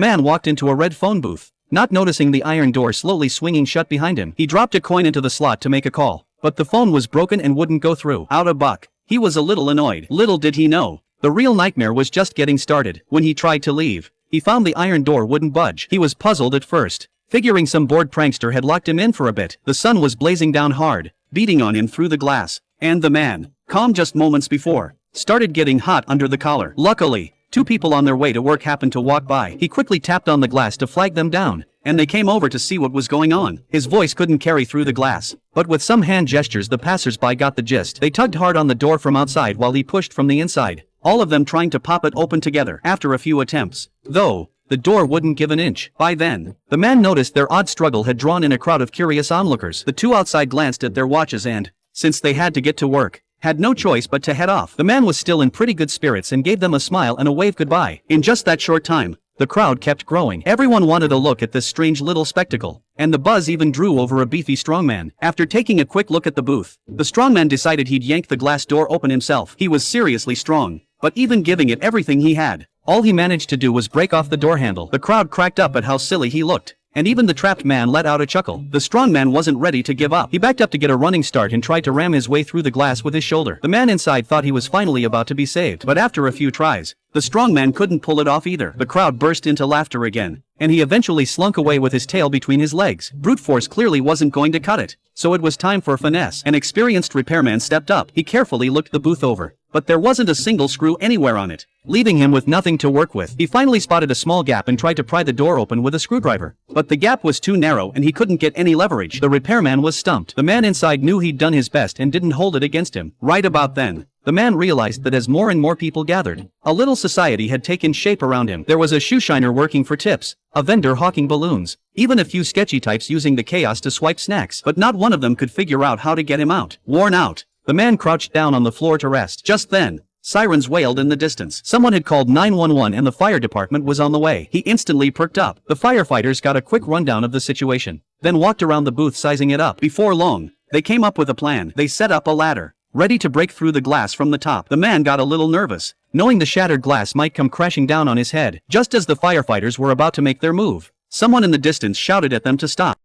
Man walked into a red phone booth. Not noticing the iron door slowly swinging shut behind him, he dropped a coin into the slot to make a call. But the phone was broken and wouldn't go through. Out a buck. He was a little annoyed. Little did he know, the real nightmare was just getting started. When he tried to leave, he found the iron door wouldn't budge. He was puzzled at first, figuring some bored prankster had locked him in for a bit. The sun was blazing down hard, beating on him through the glass. And the man, calm just moments before, started getting hot under the collar. Luckily, two people on their way to work happened to walk by. He quickly tapped on the glass to flag them down, and they came over to see what was going on. His voice couldn't carry through the glass, but with some hand gestures the passers-by got the gist. They tugged hard on the door from outside while he pushed from the inside, all of them trying to pop it open together. After a few attempts, though, the door wouldn't give an inch. By then, the man noticed their odd struggle had drawn in a crowd of curious onlookers. The two outside glanced at their watches and, since they had to get to work, had no choice but to head off. The man was still in pretty good spirits and gave them a smile and a wave goodbye. In just that short time, the crowd kept growing. Everyone wanted a look at this strange little spectacle, and the buzz even drew over a beefy strongman. After taking a quick look at the booth, the strongman decided he'd yank the glass door open himself. He was seriously strong, but even giving it everything he had, all he managed to do was break off the door handle. The crowd cracked up at how silly he looked, and even the trapped man let out a chuckle. The strongman wasn't ready to give up. He backed up to get a running start and tried to ram his way through the glass with his shoulder. The man inside thought he was finally about to be saved, but after a few tries, the strongman couldn't pull it off either. The crowd burst into laughter again, and he eventually slunk away with his tail between his legs. Brute force clearly wasn't going to cut it, so it was time for finesse. An experienced repairman stepped up. He carefully looked the booth over, but there wasn't a single screw anywhere on it, leaving him with nothing to work with. He finally spotted a small gap and tried to pry the door open with a screwdriver, but the gap was too narrow and he couldn't get any leverage. The repairman was stumped. The man inside knew he'd done his best and didn't hold it against him. Right about then, the man realized that as more and more people gathered, a little society had taken shape around him. There was a shoeshiner working for tips, a vendor hawking balloons, even a few sketchy types using the chaos to swipe snacks, but not one of them could figure out how to get him out. Worn out, the man crouched down on the floor to rest. Just then, sirens wailed in the distance. Someone had called 911 and the fire department was on the way. He instantly perked up. The firefighters got a quick rundown of the situation, then walked around the booth sizing it up. Before long, they came up with a plan. They set up a ladder, ready to break through the glass from the top. The man got a little nervous, knowing the shattered glass might come crashing down on his head. Just as the firefighters were about to make their move, someone in the distance shouted at them to stop.